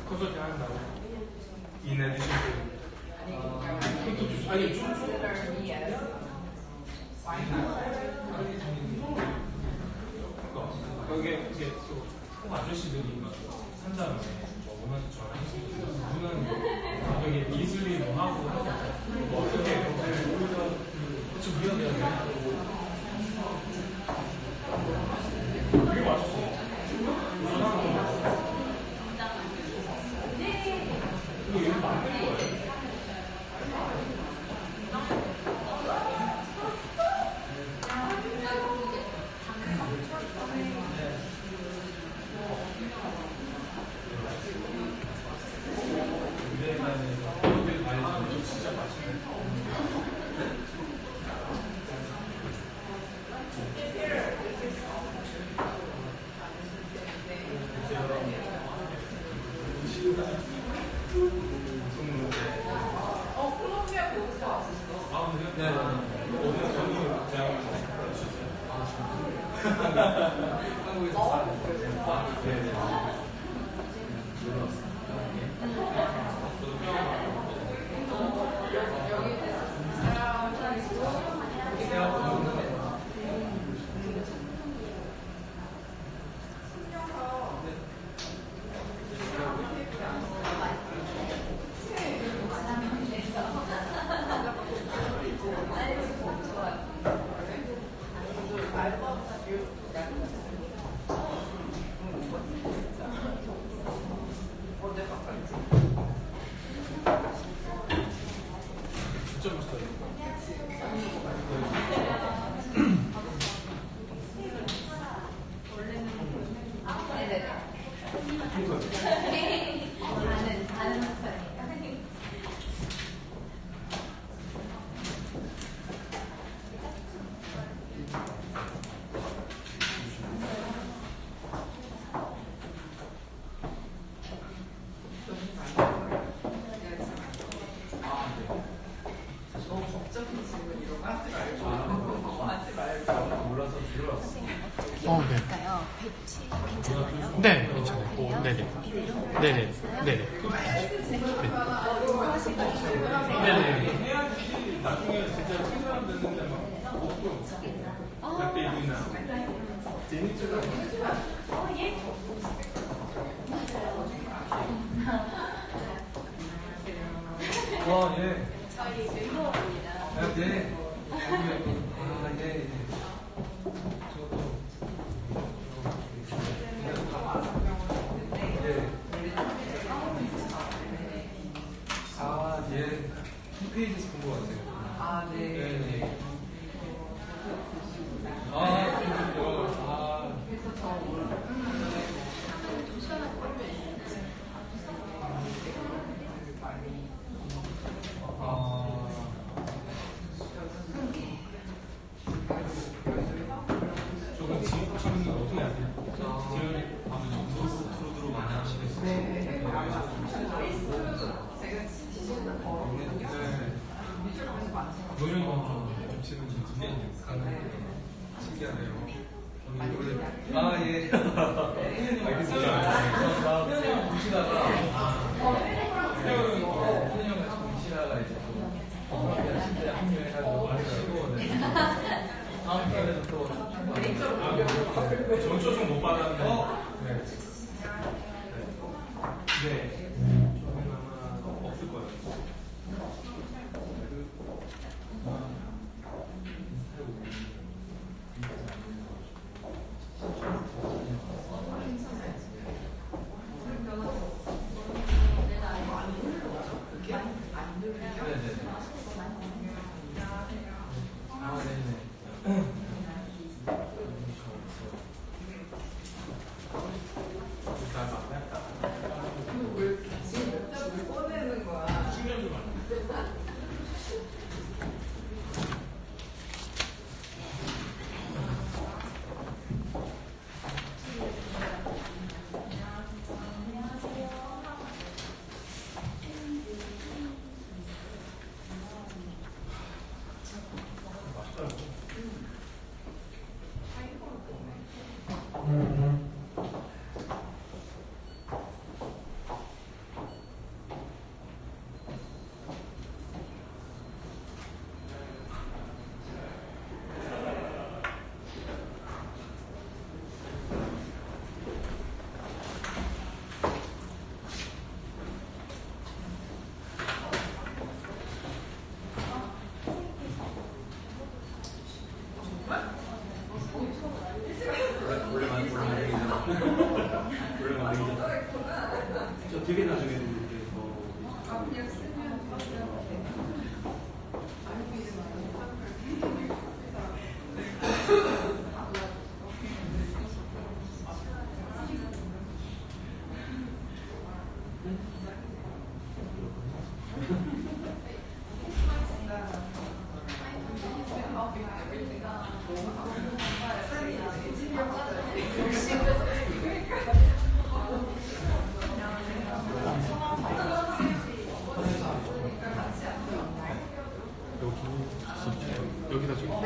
컨설팅 한다고. In addition to. 아니, 좀. 그게 통 아저씨들이 산다는 뭐 문화처럼 누구는 여기 미술이 뭐 하고 뭐 어떻게 좀 위험해야 돼. 그게 맛있어. 이거 이거 만든 거예요? 네, 괜찮아요. 네네. 네네. 네네. 네네. 해야지. 나중에 진짜 최소한 되는데 막 먹고 그때 있나. 재밌지가 와, 예. 저희 멤버입니다. 아, 네. 아, 예, 예. 저도. 아, 예. 홈페이지에서 본 것 같아요. 아, 네. 네. 아, 그렇군요. 아. 그래서 저 저건 지금 어떻게 하세요? 지금 아무 정도 트로드로 많이 하시겠어요? 네. 제가 지시는 어렵거든요. 미술관이 많아요. 노래가 좀 치는 좀 신기하네요. 아, 예. 알겠습니다. 그냥 보시다가, 그냥 보시다가 이제 또, 진짜 합류해가지고 마시고, 다음 편에서 또, 전 초청 못 받았는데, 네. 저는 아마 없을 거예요.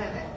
네네.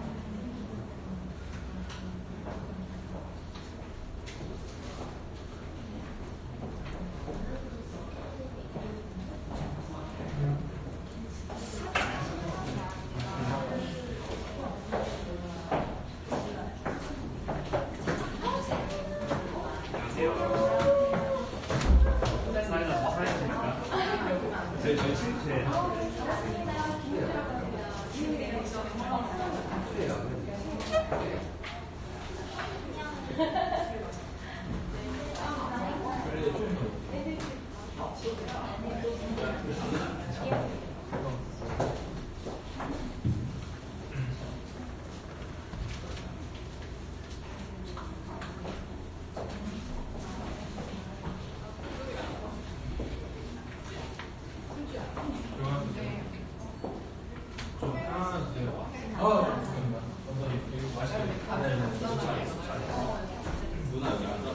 좀 편안해주세요. 감사합니다. 그리고 맛있게. 누나 여기 앉아.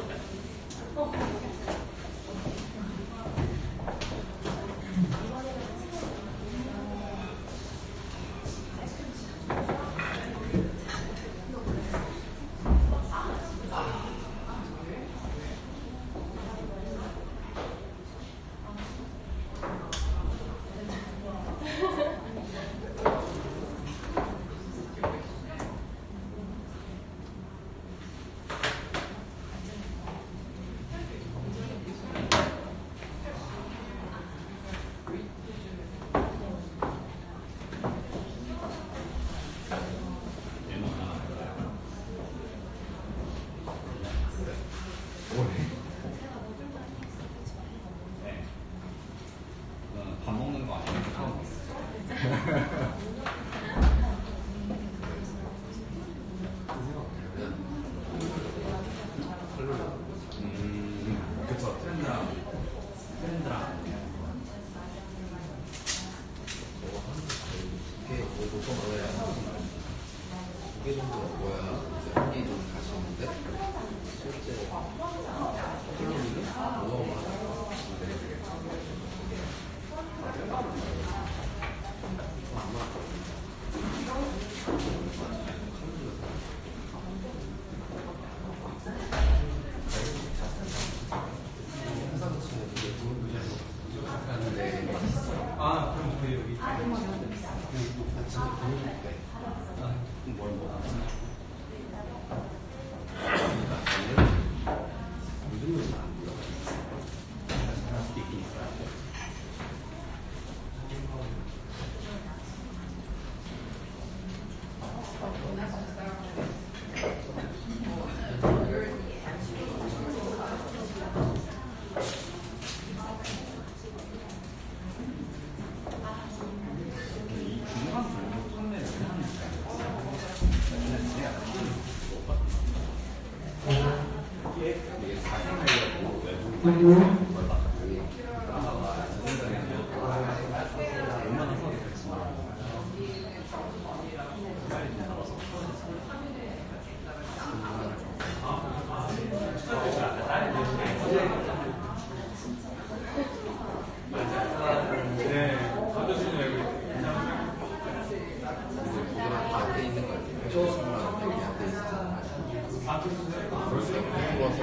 밥 먹는 거 아니야? 그쵸. 트렌드랑. 이게 보통 뭐야? 2개 정도가 뭐야? 이제 한 개 정도 가시는데 실제 클로리는 어마어마하다. 아, 그럼 저희 여기. 뭘 먹어? 요즘은 안 불러. 중간 정도 판매를 하니까. 이게 사생활이고 외국 걸 바꿨더니 나가가 얼마나 서겠지만 네. 가져주세요, 여기. 고등학교 앞에 있는 거 같아요. 교수님랑 여기 앞에 있어서 아, 그러세요? 좋아서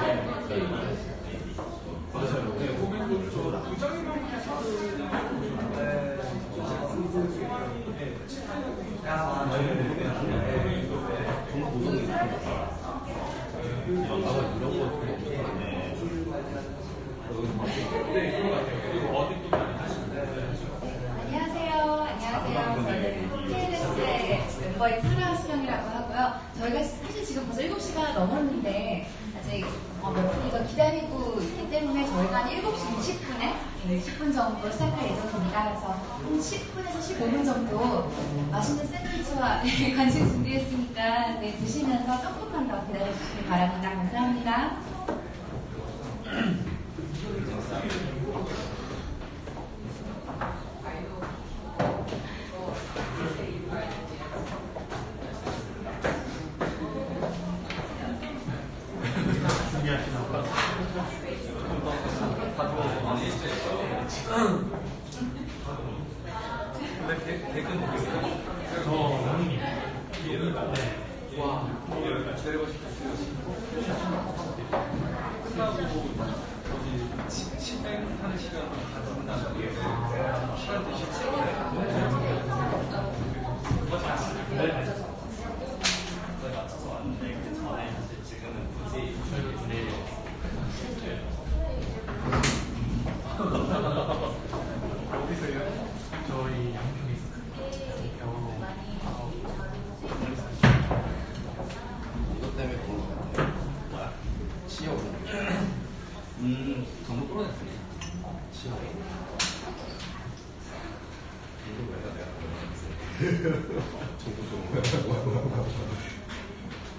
맞아요. 네, 거기도 저 부장님하고 정부 고등이 나가 이런 거 엄청 많네. 네, 그거 같아요. 그리고 어디 또 많이 하시는데. 안녕하세요. 안녕하세요. 저는 KLS의 멤버인 사라 수정이라고 하고요. 저희가 사실 지금 벌써 7시가 넘었는데 아직 몇 분이 더 기다리고 있기 때문에 저희가 한 7시 20분에 10분 정도 시작할 예정입니다. 그래서 한 10분에서 15분 정도 맛있는 샌드위치와 간식 준비했으니까 드시면서 조금만 더 기다려주시길 바랍니다. 감사합니다. 댓글 보겠어요. 저 와, 내리고 싶었어요. 끝나고 어디 식당 하는 시간 가진다는 게 시간 대신 맞춰서 왔는데 그 전에 사실 지금은 굳이 어디서요? 저희 양평에서 이것 때문에 보는 것 같아요. 시험 오는 거. 전부 끌어냈습니다. 시험. 이거 왜가 내가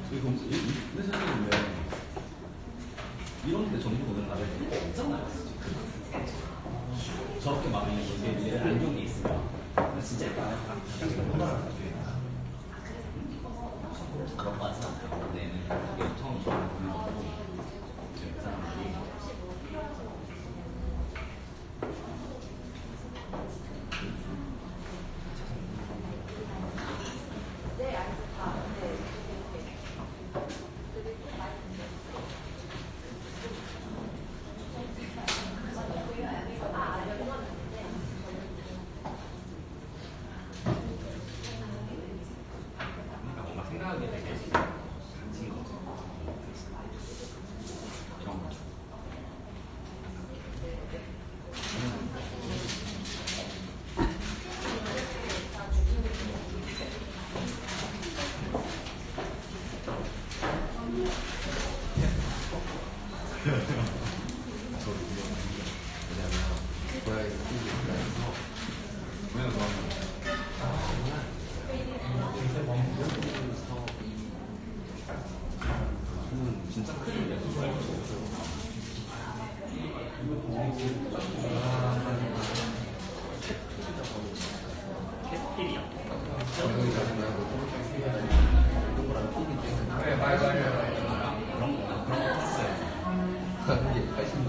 근데 사실 이런데 전부 보는 날에 없잖아요. 저렇게 많이 이게 안 좋은 게 있으면 진짜 약간 그런 거 같진 않아요. 근데 그게 처음 저를 보는 거고 그 사람들이 그러니까 뭔가 생각하게 되게 간지인 거죠. 그런 거죠. 왜냐면 고양이 키우기 싫어해서 왜냐면 저는 진짜 크게 고양이 자신하고 동그란 피기 때문에 네, 맞아요. 그런 거 컸어요. 하는 게 80만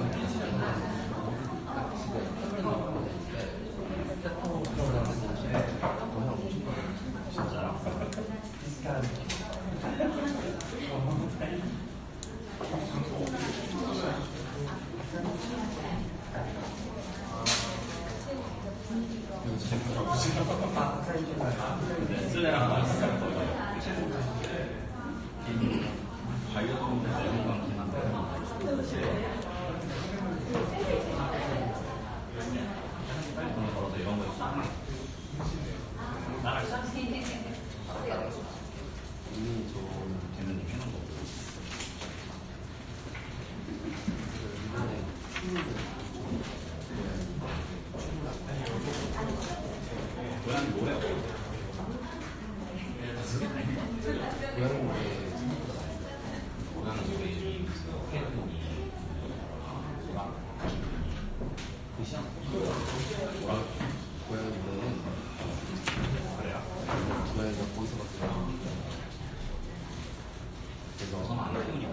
딱 집에 태어나고 고향 오신 거 진짜요? 쓰레랑 맛있어요. 다이어트 내용감 기만데 빨리 돈을 벌어서 이런 거 있잖아. 나갈 수 있어. 이미 좋은 되는 게 해놓은 거. 이번에 고양이 뭐래요? 고양이 노래 고양이 노래 해동이 그 시험 고양이 노래는 그래요? 고양이가 거기서밖에 안 그래서 저는 안 키우니까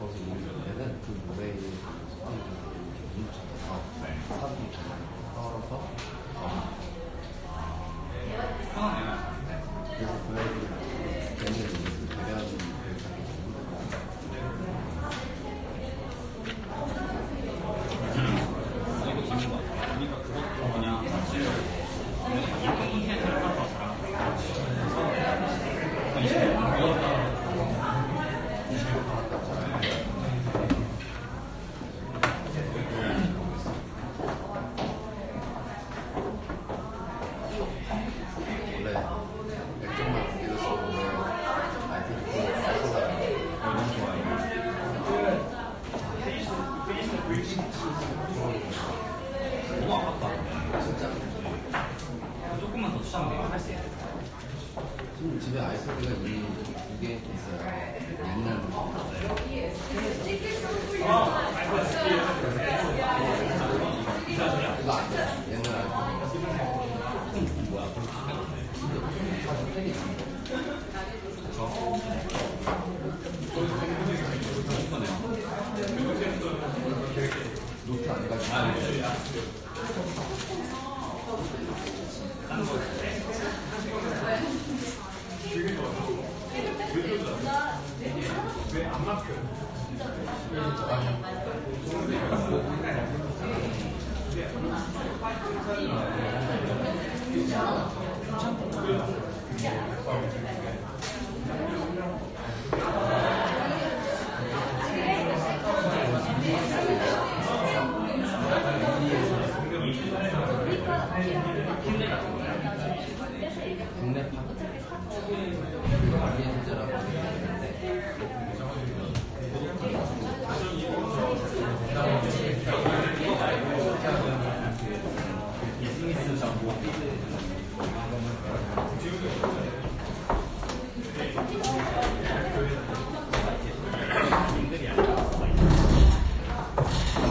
거기서 노래는 그 노래에 눈을 잡아서 사진을 썰어서 편하네요. 그래서 고양이들이 걔네들 배려하는 배려하는 이거 재밌는 거 같아요. 그러니까 그것도 그냥 사실 일본 콘텐츠를 하러 저랑 원래 액정만 두 개를 쓰는데 아이패드 써서 너무 좋아요. 너무 아깝다. 진짜 조금만 더 추가하면 되게 할수 있어요. 지금 집에 아이패드가 이미 두 개 있어요. 옛날 이거 안 돼. 옛날 아이패드. 뭐야? 노트 안 가지고. 딴 거. 왜안 막혀요? 국내 파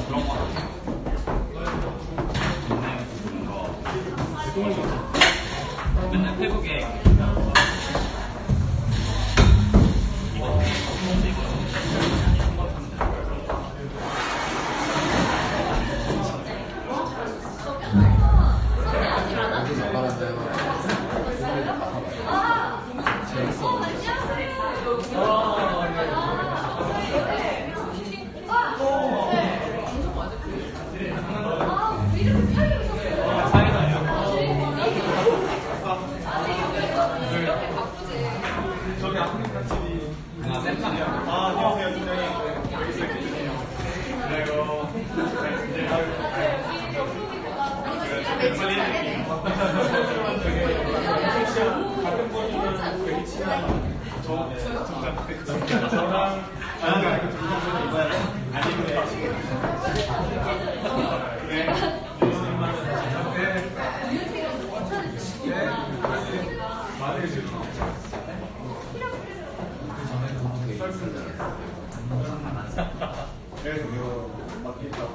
그런 거 같아요. 국내 부분 거 맨날 페북에 저기 아프리카 TV. 아, 쌤판이요. 아, 안녕하세요, 팀장님. 여기 있어요. 아이고. 같은 분이면 되게 친한 저랑 아니면 그 둘이 이거야. 아니면 말을 지금 그래서 이거 맡겠다고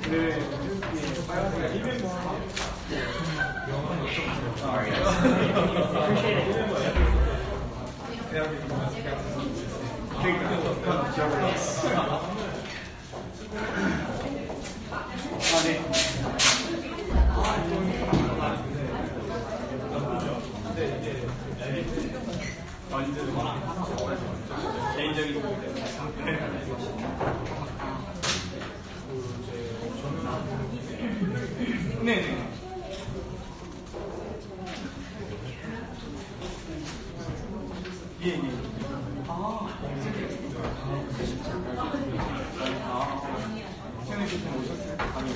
네, 빨간색 1명 개인적인 네네. 예, 예. 최근에 좀 오셨어요? 아니요.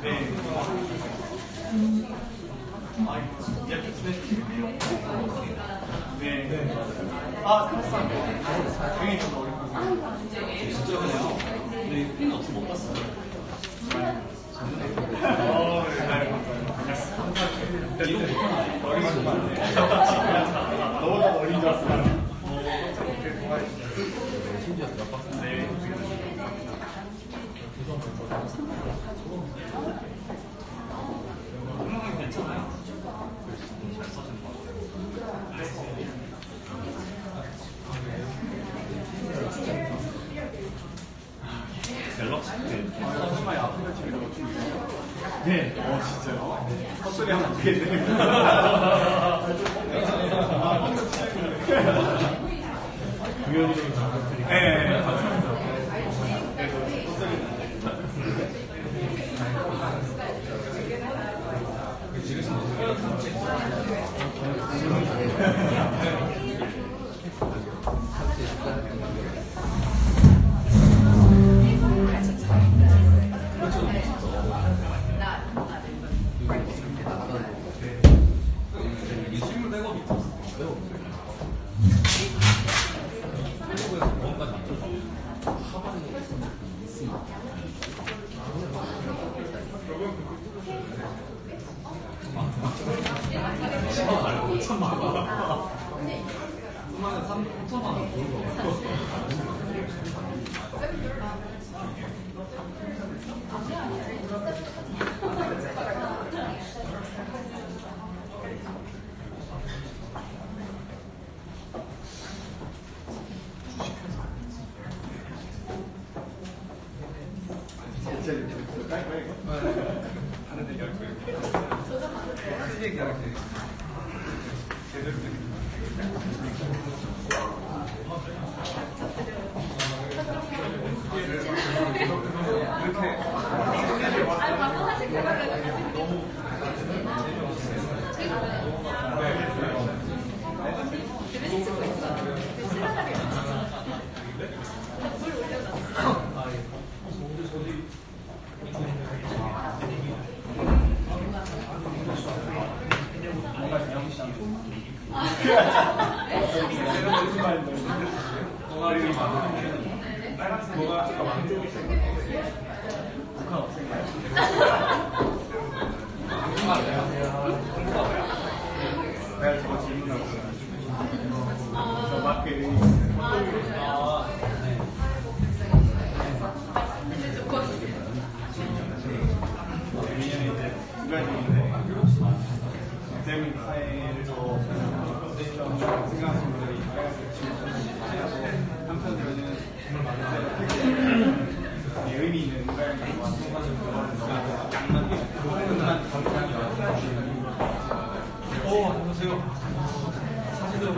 네. 이렇게 지내시네요. 네. 아, 탔어요. 굉장히 좀 어렵거든요. 진짜 그냥 근데 핀 없으면 못 봤어요. 이런 거 어린 것 같네. 너보다 어린 줄 알았어. 깜짝 놀게 좋아해 주세요. 심지어 몇 박스 네. 분명히 괜찮아요. 잘 써진 거 같아요. 갤럭시 정말 아프리카 TV가 좀 유명해요. 네. 진짜요? 헛소리 하면 안 되겠네. 우연히 장면들이 네. 실물 백업이 있었어. 진짜 이렇게 깔끔해 이거. 다른 얘기할 거예요. 큰 얘기할 때 제대로 동아리 빨간색 뭐가 아까 왕쪽이 북한 없앤가요? 내가 저거 질문하고 저 마크 이름이 있어요. 왜냐면 이제 주관적인데 대한민국 사회를 더 생각하시는 분들이 다양하고 한편으로는 의미 있는 문화를 완성하는 양만 건강이 안녕하세요. 사실대로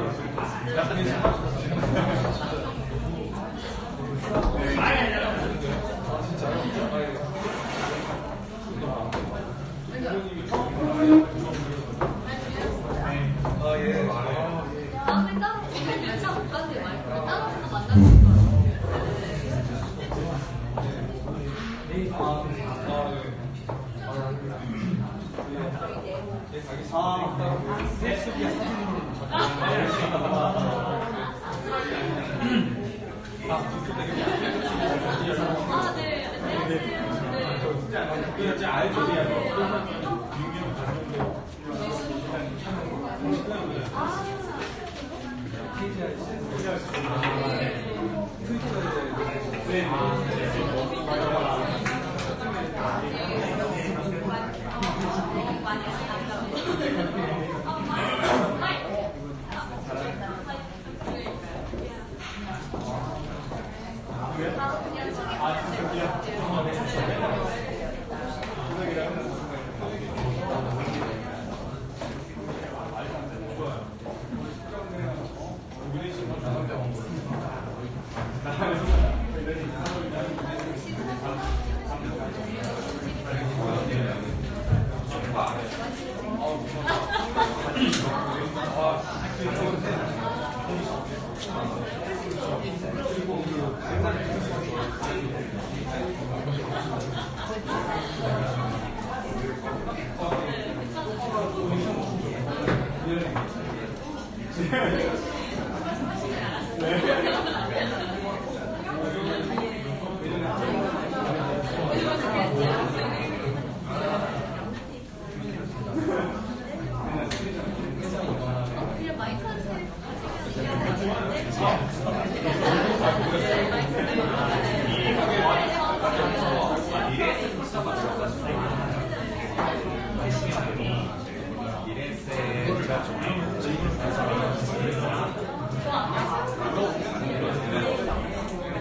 다음에 따로 진짜 못 가는데 말고 따로 만나는 거예요. 아, 네. 안녕하세요. 진짜 알죠? 그냥 마이크 하세요.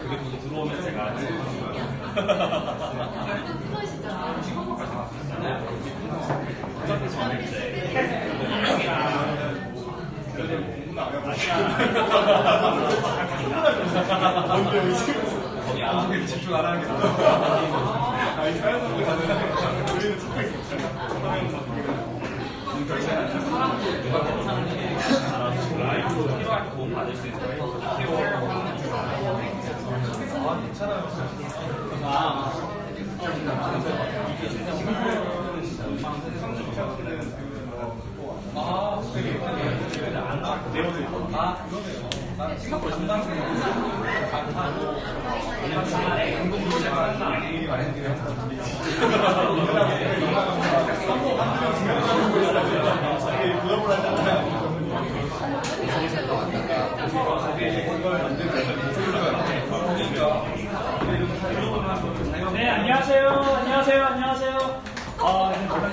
그게 또 들어오면 제가 거기 아무리 집중 안 하는 게 좋아. 아니 자연스럽게 가는 우리는 찾고 있었잖아. 누가 괜찮은 게 알아서 라이브로 필요할 때 도움 받을 수 있는 생각보다 중간중간 주말에 운동도 미리 말해드리면 부담을 하잖아요. 네, 안녕하세요.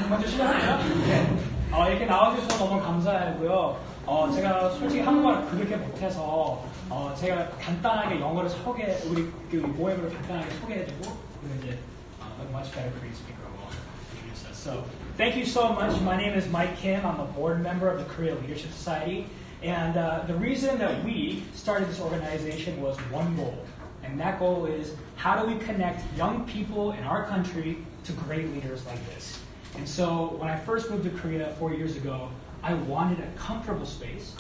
먼저 시작할게요. 이렇게 나와주셔서 너무 감사하고요. 제가 솔직히 한국말을 그렇게 못해서 제가 간단하게 영어를 우리 그 모임을 간단하게 소개해주고 그리고 이제 much better Korean speaker will introduce us. So thank you so much. My name is Mike Kim. I'm a board member of the Korea Leadership Society, and the reason that we started this organization was one goal. And that goal is, how do we connect young people in our country to great leaders like this? And so when I first moved to Korea 4 years ago, I wanted a comfortable space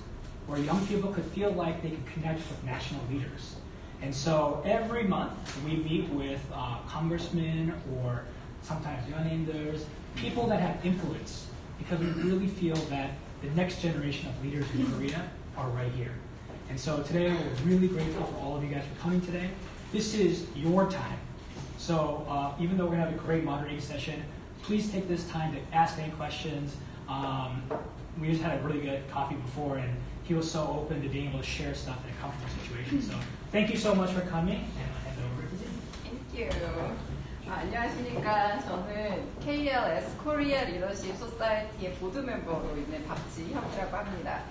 where young people could feel like they could connect with national leaders. And so every month we meet with congressmen or sometimes 연예인들, people that have influence, because we really feel that the next generation of leaders in Korea are right here. And so today we're really grateful for all of you guys for coming today. This is your time. So even though we're going to have a great moderating session, please take this time to ask any questions. We just had a really good coffee before, and he was so open to being able to share stuff in a comfortable situation. So thank you so much for coming, and I'll hand it over to you. Thank you. 안녕하십니까. 저는 KLS 코리아 리더십 소사이티의 보드 멤버로 있는 박지혁이라고 합니다.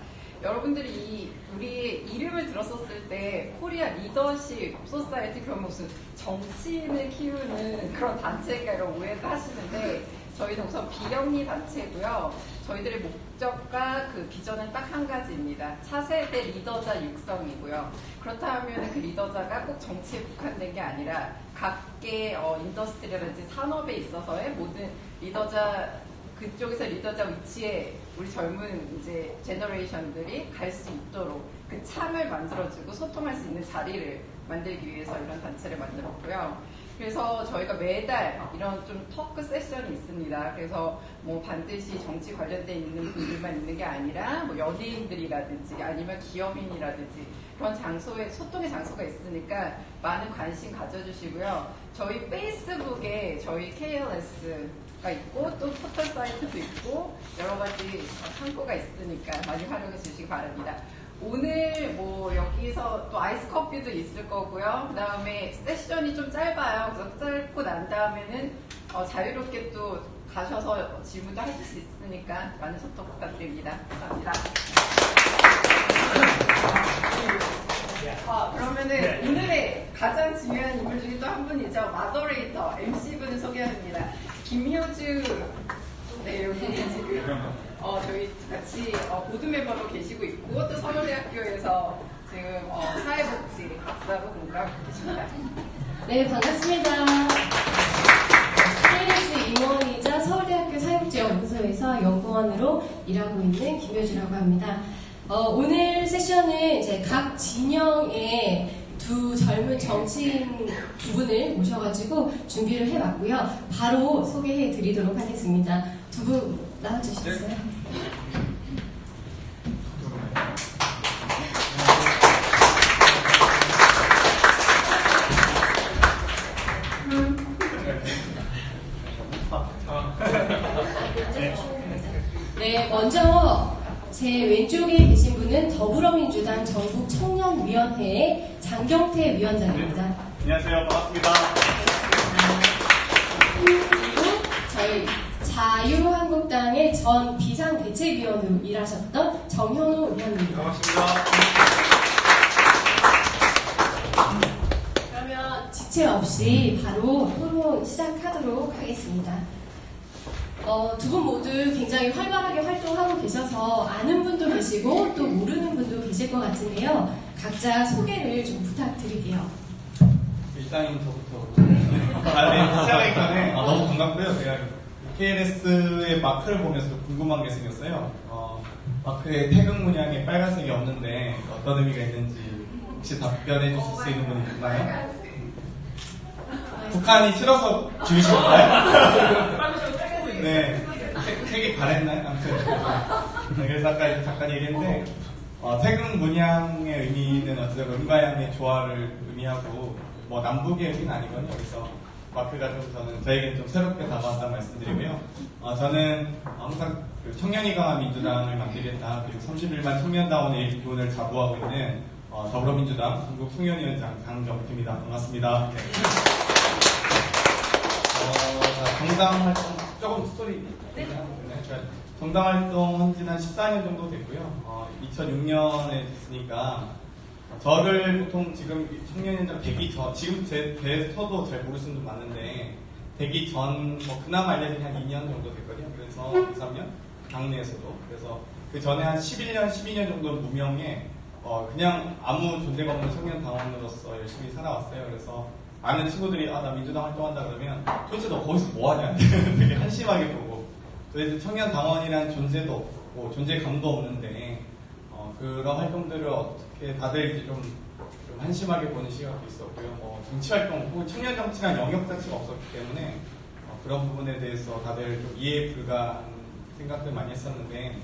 여러분들이 우리 이름을 들었었을 때 코리아 리더십 소사이티 그럼 무슨 정치인을 키우는 그런 단체가 이런 오해를 하시는데 저희는 우선 비영리 단체고요. 저희들의 목적과 그 비전은 딱 한 가지입니다. 차세대 리더자 육성이고요. 그렇다면 그 리더자가 꼭 정치에 국한된 게 아니라 각계 인더스트리라든지 산업에 있어서의 모든 리더자 그쪽에서 리더자 위치에 우리 젊은 이제 제너레이션들이 갈 수 있도록 그 창을 만들어주고 소통할 수 있는 자리를 만들기 위해서 이런 단체를 만들었고요. 그래서 저희가 매달 이런 좀 토크 세션이 있습니다. 그래서 뭐 반드시 정치 관련돼 있는 분들만 있는 게 아니라 뭐 연예인들이라든지 아니면 기업인이라든지 그런 장소에 소통의 장소가 있으니까 많은 관심 가져주시고요. 저희 페이스북에 저희 KLS가 있고 또 포털 사이트도 있고 여러 가지 창구가 있으니까 많이 활용해 주시기 바랍니다. 오늘 뭐 여기서 또 아이스 커피도 있을 거고요. 그 다음에 세션이 좀 짧아요. 그래서 짧고 난 다음에는 자유롭게 또 가셔서 질문도 하실 수 있으니까 많은 소통 부탁드립니다. 감사합니다. 그러면은 오늘의 가장 중요한 인물 중에 또 한 분이죠. 마더레이터, MC분을 소개합니다. 김효주, 네, 여기 지금 저희 같이 보드 멤버로 계시고 있고 또 서울대학교에서 지금 사회복지 박사로 공부하고 계십니다. 네, 반갑습니다. KLS 임원이자 서울대학교 사회복지연구소에서 연구원으로 일하고 있는 김효주라고 합니다. 오늘 세션은 이제 각 진영의 두 젊은 정치인 두 분을 모셔가지고 준비를 해봤고요. 바로 소개해 드리도록 하겠습니다. 두 분 나와주시겠어요? 네, 먼저 제 왼쪽에 계신 분은 더불어민주당 전국 청년위원회의 장경태 위원장입니다. 안녕하세요. 반갑습니다. 그리고 저희 자유한국당의 전 비상대책위원으로 일하셨던 정현호 의원입니다. 반갑습니다. 그러면 지체 없이 바로 토론 시작하도록 하겠습니다. 두 분 모두 굉장히 활발하게 활동하고 계셔서 아는 분도 계시고 또 모르는 분도 계실 것 같은데요. 각자 소개를 좀 부탁드릴게요. 일단은 저부터. 시작하기 전에 너무 반갑고요. 제가 KLS의 마크를 보면서 궁금한 게 생겼어요. 마크에 태극 문양에 빨간색이 없는데 어떤 의미가 있는지 혹시 답변해 주실 수 있는 분이 있나요? 북한이 싫어서 지으신 건가요? 네, 색이 바랬나요? 아무튼 그래서 아까 잠깐 얘기했는데 태극 문양의 의미는 어쨌든 음과 양의 조화를 의미하고 뭐 남북의 의미는 아니거든요. 그래서 마크가 좀 저에게는 좀 새롭게 다가왔다는 말씀드리고요. 저는 항상 그 청년이 강한 민주당을 만들겠다. 그리고 31만 청년다원의 일꾼을 자부하고 있는 더불어민주당 전국 청년위원장 장정태입니다. 반갑습니다. 네. 정당 활동 조금 스토리 정당 활동 한 지는 한 14년 정도 됐고요. 2006년에 됐으니까 저를 보통 지금 청년위원장 되기 전, 지금 제 돼서도 잘 모르시는 분 많은데 되기 전 그나마 알려진 한 2년 정도 됐거든요. 그래서 2, 3년 당내에서도 그래서 그 전에 한 11년, 12년 정도 무명에 그냥 아무 존재가 없는 청년 당원으로서 열심히 살아왔어요. 그래서 많은 친구들이 나 민주당 활동한다 그러면 도대체 너 거기서 뭐하냐 되게 한심하게 보고 도대체 청년 당원이란 존재도 없고 존재감도 없는데 그런 활동들을 어떻게 다들 이제 좀 한심하게 보는 시각도 있었고요. 정치 활동 혹은 청년 정치란 영역 자체가 없었기 때문에 그런 부분에 대해서 다들 좀 이해 불가한 생각들 많이 했었는데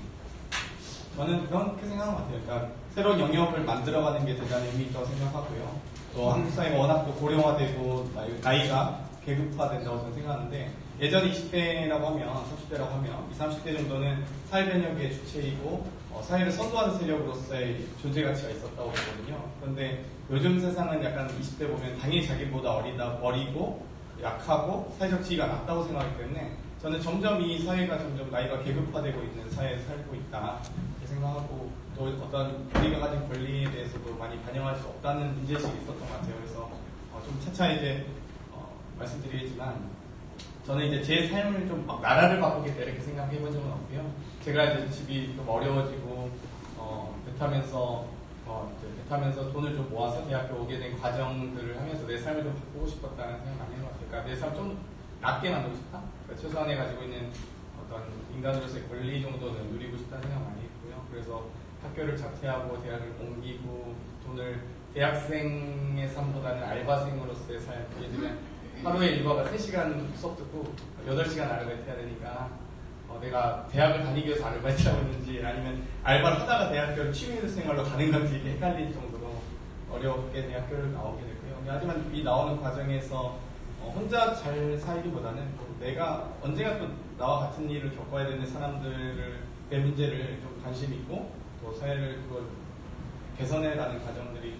저는 그렇게 생각한 것 같아요. 그러니까 새로운 영역을 만들어가는 게 대단히 의미 있다고 생각하고요. 또 한국 사회가 워낙 또 고령화되고 나이가 계급화된다고 저는 생각하는데 예전 20대라고 하면 30대라고 하면 20, 30대 정도는 사회변혁의 주체이고 사회를 선도하는 세력으로서의 존재 가치가 있었다고 보거든요. 그런데 요즘 세상은 약간 20대 보면 당연히 자기보다 어리고 약하고 사회적 지위가 낮다고 생각하기 때문에 저는 점점 이 사회가 점점 나이가 계급화되고 있는 사회에 살고 있다 이렇게 생각하고 또 어떤 우리가 가진 권리에 대해서도 많이 반영할 수 없다는 인지식이 있었던 것 같아요. 그래서 좀 차차 이제 말씀드리겠지만 저는 이제 제 삶을 좀 막 나라를 바꾸겠다 이렇게 생각해 본 적은 없고요. 제가 이제 집이 좀 어려워지고 배타면서 돈을 좀 모아서 대학교 오게 된 과정들을 하면서 내 삶을 좀 바꾸고 싶었다는 생각 많이 한것 같아요. 그러니까 내 삶 좀 낫게 만들고 싶다. 그러니까 최소한에 가지고 있는 어떤 인간으로서의 권리 정도는 누리고 싶다는 생각 많이 했고요. 그래서 학교를 자퇴하고 대학을 옮기고 돈을 대학생의 삶보다는 알바생으로서의 삶, 예를 들면 하루에 일과가 3시간 수업 듣고 8시간 아르바이트 해야 되니까 내가 대학을 다니기 위해서 아르바이트 하고 있는지 아니면 알바를 하다가 대학교를 취미생활로 가는 건지 이게 헷갈릴 정도로 어렵게 대학교를 나오게 됐고요. 하지만 이 나오는 과정에서 혼자 잘 살기보다는 내가 언젠가 또 나와 같은 일을 겪어야 되는 사람들의 문제를 좀 관심 있고 또 사회를 그걸 개선해가는 과정들이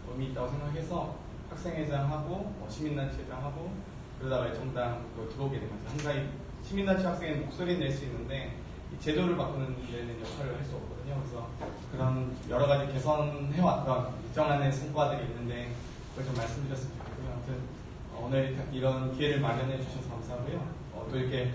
의미 있다고 생각해서 학생회장하고 시민단체장하고 그러다가 정당 들어오게 된 거죠. 항상 시민단체 학생은 목소리를 낼 수 있는데 이 제도를 바꾸는 데는 역할을 할 수 없거든요. 그래서 그런 여러 가지 개선해왔던 일정한의 성과들이 있는데 그걸 좀 말씀드렸으면 좋겠고요. 아무튼 오늘 이런 기회를 마련해 주셔서 감사하고요. 또 이렇게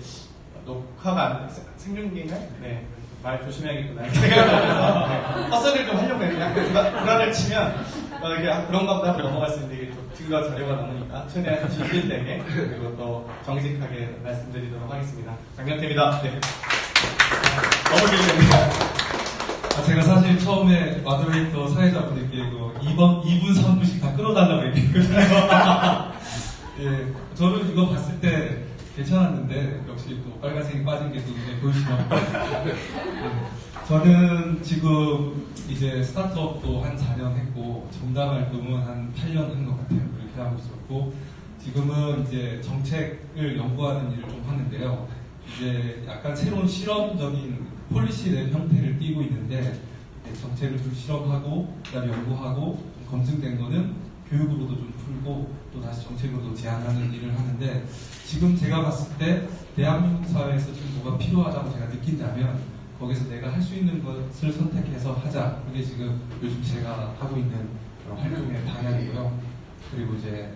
녹화가 생중계인가요? 네. 말 조심해야겠구나. 생각하면서 헛소리를 좀 하려고 해요. 약간 불안을 치면 이렇게 그런가 보다 하고 넘어갈 수 있는데 이게 증거 자료가 많으니까 최대한 진실되게 그리고 또 정직하게 말씀드리도록 하겠습니다. 장경태입니다. 네. 너무 길겠네요. 제가 사실 처음에 마더레이터 사회자분들께 2분, 3분씩 다 끌어달라고 얘기했거든요. 예, 저는 이거 봤을 때 괜찮았는데 역시 또 빨간색이 빠진 게 눈에 보이시더라고요. 예, 저는 지금 이제 스타트업도 한 4년 했고 정당 활동은 한 8년 한 것 같아요. 그렇게 하고 있었고 지금은 이제 정책을 연구하는 일을 좀 하는데요. 이제 약간 새로운 실험적인 폴리시의 형태를 띠고 있는데 정책을 좀 실험하고 그다음에 연구하고 검증된 거는 교육으로도 좀 풀고 또 다시 정책으로도 제안하는 일을 하는데 지금 제가 봤을 때 대한민국 사회에서 지금 뭐가 필요하다고 제가 느낀다면 거기서 내가 할 수 있는 것을 선택해서 하자. 그게 지금 요즘 제가 하고 있는 활동의 방향이고요. 그리고 이제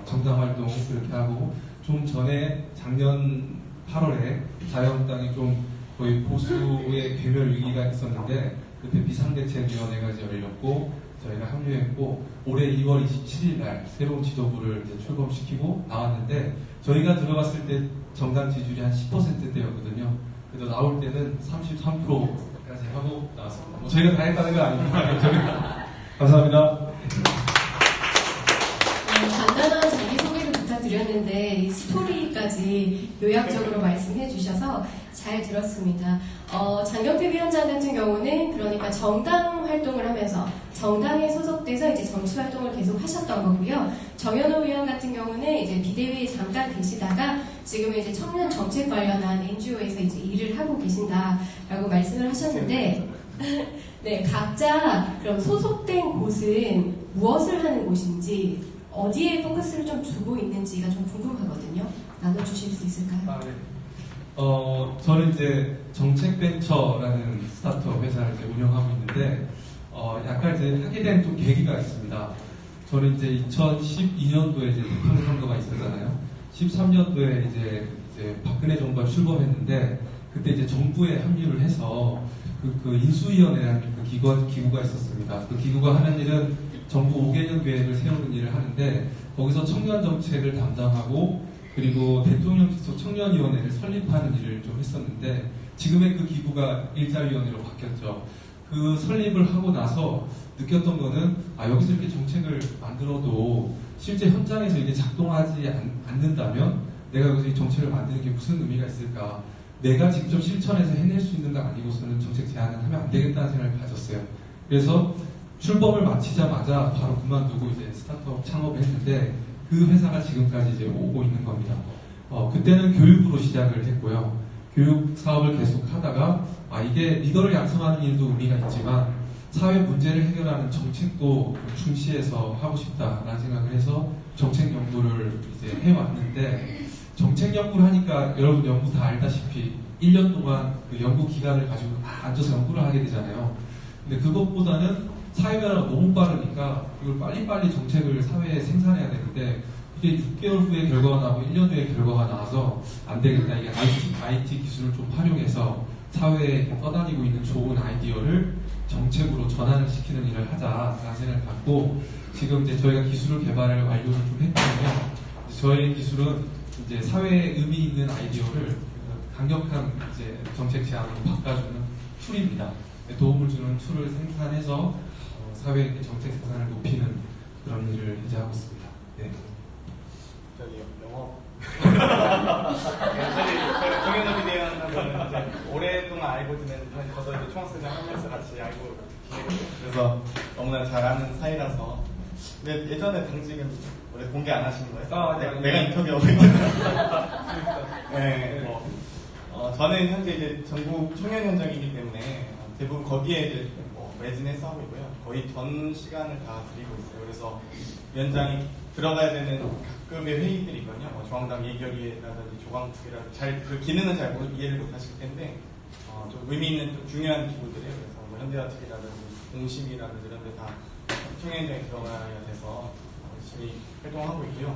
정당 활동 그렇게 하고 좀 전에 작년 8월에 자유한국당이 좀 거의 보수의 괴멸 위기가 있었는데 그때 비상대책위원회가 이제 열렸고 저희가 합류했고 올해 2월 27일 날 새로운 지도부를 이제 출범시키고 나왔는데 저희가 들어갔을 때 정당 지지율이 한 10%대였거든요. 그래도 나올 때는 33%까지 하고 나왔습니다. 뭐 저희가 다 했다는 건 아니고 감사합니다. 간단한 자기소개를 부탁드렸는데 이 스토리까지 요약적으로 말씀해 주셔서 잘 들었습니다. 장경태 위원장 같은 경우는 그러니까 정당 활동을 하면서 정당에 소속돼서 이제 정치 활동을 계속 하셨던 거고요. 정현호 위원 같은 경우는 이제 비대위에 잠깐 계시다가 지금은 이제 청년 정책 관련한 NGO에서 이제 일을 하고 계신다라고 말씀을 하셨는데, 네, 각자 그럼 소속된 곳은 무엇을 하는 곳인지, 어디에 포커스를 좀 두고 있는지가 좀 궁금하거든요. 나눠주실 수 있을까요? 네. 저는 이제 정책벤처라는 스타트업 회사를 이제 운영하고 있는데, 약간 이제 하게 된 좀 계기가 있습니다. 저는 이제 2012년도에 이제 대통령 선거가 있었잖아요. 13년도에 이제 박근혜 정부가 출범했는데, 그때 이제 정부에 합류를 해서 그 인수위원회라는 그 기구가 있었습니다. 그 기구가 하는 일은 정부 5개년 계획을 세우는 일을 하는데, 거기서 청년 정책을 담당하고 그리고 대통령 직속 청년위원회를 설립하는 일을 좀 했었는데, 지금의 그 기구가 일자위원회로 바뀌었죠. 그 설립을 하고 나서 느꼈던 거는, 여기서 이렇게 정책을 만들어도 실제 현장에서 이게 작동하지 않는다면 내가 여기서 이 정책을 만드는 게 무슨 의미가 있을까? 내가 직접 실천해서 해낼 수 있는 거 아니고서는 정책 제안을 하면 안 되겠다는 생각을 가졌어요. 그래서 출범을 마치자마자 바로 그만두고 이제 스타트업 창업을 했는데, 그 회사가 지금까지 이제 오고 있는 겁니다. 그때는 교육으로 시작을 했고요. 교육 사업을 계속 하다가, 이게 리더를 양성하는 일도 의미가 있지만 사회 문제를 해결하는 정책도 중시해서 하고 싶다라는 생각을 해서 정책 연구를 이제 해왔는데, 정책 연구를 하니까 여러분 연구 다 알다시피 1년 동안 그 연구 기간을 가지고 앉아서 연구를 하게 되잖아요. 근데 그것보다는 사회 변화가 너무 빠르니까 이걸 빨리빨리 정책을 사회에 생산해야 되는데, 이게 6개월 후에 결과가 나오고 1년 후에 결과가 나와서 안 되겠다. 이게 IT 기술을 좀 활용해서 사회에 떠다니고 있는 좋은 아이디어를 정책으로 전환을 시키는 일을 하자라는 생각을 갖고, 지금 이제 저희가 기술을 개발을 완료를 좀 했거든요. 저희 기술은 이제 사회에 의미 있는 아이디어를 강력한 이제 정책 제안으로 바꿔주는 툴입니다. 도움을 주는 툴을 생산해서 사회의 정책 생산을 높이는 그런 일을 이제 하고 있습니다. 네. 저기 영업. 공연업에 대한 이제 오랫동안 알고 지낸, 저도 이제 총학생장 하면서 같이 알고 지내고, 그래서 너무나 잘 아는 사이라서. 근데 예전에 당직은 원래 공개 안 하시는 거예요? 내가 인터뷰하고 있는. 네. 저는 현재 이제 전국 청년 현장이기 때문에 대부분 거기에 이제 매진해서 하고 있고요. 거의 전 시간을 다 드리고 있어요. 그래서 위원장이 들어가야 되는 각급의 회의들이 있거든요. 중앙당 예결위라든지 조강특위라든지 그 기능은 잘 이해를 못 하실 텐데, 좀 의미 있는 좀 중요한 기구들이에요. 그래서 현대아특위라든지 공심이라든지 이런 데 다 청년현장에 들어가야 돼서 열심히 활동하고 있고요.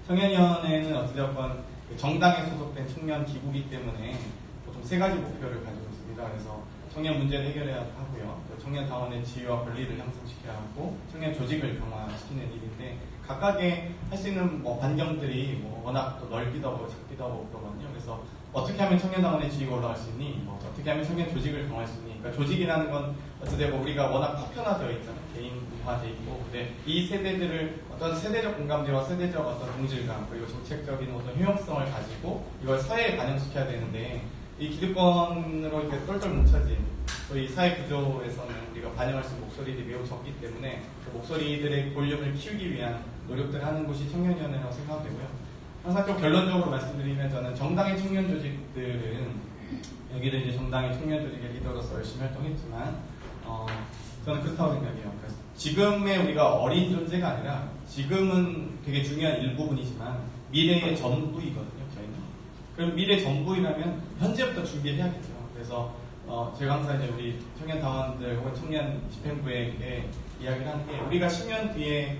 청년위원회는 어찌됐건 정당에 소속된 청년 기구이기 때문에 보통 3가지 목표를 가지고 있습니다. 그래서 청년 문제를 해결해야 하고요. 또 청년 당원의 지위와 권리를 향상시켜야 하고, 청년 조직을 강화시키는 일인데, 각각의 할 수 있는 반경들이 워낙 또 넓기도 하고 작기도 하고 그러거든요. 그래서 어떻게 하면 청년 당원의 지위가 올라갈 수 있니? 어떻게 하면 청년 조직을 강화할 수 있니? 그러니까 조직이라는 건 어찌되고 우리가 워낙 파편화되어 있잖아요. 개인화되어 있고. 근데 이 세대들을 어떤 세대적 공감대와 세대적 어떤 동질감, 그리고 정책적인 어떤 효용성을 가지고 이걸 사회에 반영시켜야 되는데, 이 기득권으로 이렇게 똘똘 뭉쳐진 또 이 사회 구조에서는 우리가 반영할 수 있는 목소리들이 매우 적기 때문에 그 목소리들의 볼륨을 키우기 위한 노력들을 하는 곳이 청년위원회라고 생각되고요. 항상 좀 결론적으로 말씀드리면, 저는 정당의 청년 조직들은, 여기도 이제 정당의 청년 조직의 리더로서 열심히 활동했지만, 저는 그렇다고 생각해요. 그래서 지금의 우리가 어린 존재가 아니라, 지금은 되게 중요한 일부분이지만 미래의 전부이거든요. 저희는. 그럼 미래 전부이라면 현재부터 준비해야겠죠. 그래서 제가 항상 이제 우리 청년 당원들 혹은 청년 집행부에게 이야기를 하는 게, 우리가 10년 뒤에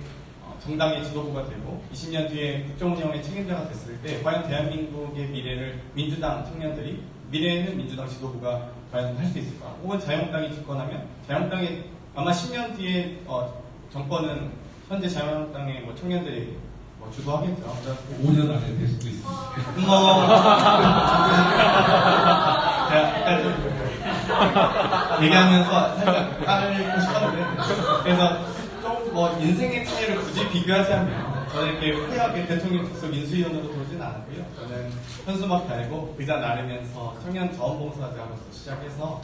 정당의 지도부가 되고 20년 뒤에 국정운영의 책임자가 됐을 때 과연 대한민국의 미래를 민주당 청년들이, 미래에는 민주당 지도부가 과연 할 수 있을까? 혹은 자유한국당이 집권하면 자유한국당이 아마 10년 뒤에 정권은 현재 자유한국당의 청년들이 주도하겠죠. 5년 안에 될 수도 있습니다. 제가 얘기하면서 살짝 깔고 싶었는데, 그래서 좀 인생의 차이를 굳이 비교하자면, 저는 이렇게 후회하게 대통령 직속 인수위원으로 들어오진 않았고요. 저는 현수막 달고 의자 나르면서 청년 자원봉사자로서 시작해서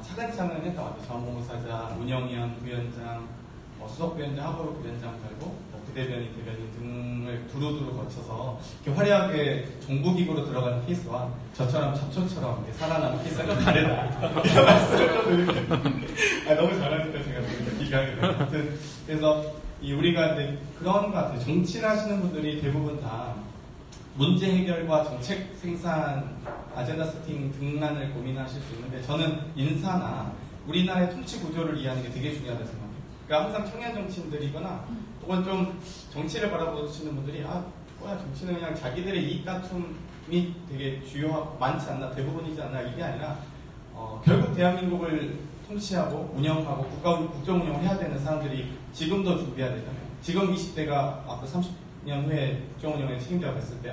차근차근 했던 것 같아요. 자원봉사자, 운영위원, 부위원장, 수석부위원장, 하부부위원장 달고 부대변인, 대변인 등을 두루두루 거쳐서 이렇게 화려하게 정부기구로 들어가는 케이스와 저처럼 잡초처럼 이렇게 살아남은 케이스가 좀 다르다. 이런 말씀을 너무 잘하니까 제가 비교하게 돼요. 아무튼 그래서 우리가 이제 그런 것 같아요. 정치를 하시는 분들이 대부분 다 문제 해결과 정책 생산, 아젠다 세팅 등만을 고민하실 수 있는데 저는 인사나 우리나라의 통치 구조를 이해하는 게 되게 중요하다고 생각해요. 그러니까 항상 청년 정치인들이거나 혹은 좀 정치를 바라보시는 분들이 뭐야 정치는 그냥 자기들의 이익 다툼이 되게 주요하고 많지 않나 대부분이지 않나 이게 아니라 결국 대한민국을 통치하고 운영하고 국정 운영을 해야 되는 사람들이 지금도 준비해야 되잖아요. 지금 20대가 앞으로 30년 후에 국정 운영의 책임자가 됐을 때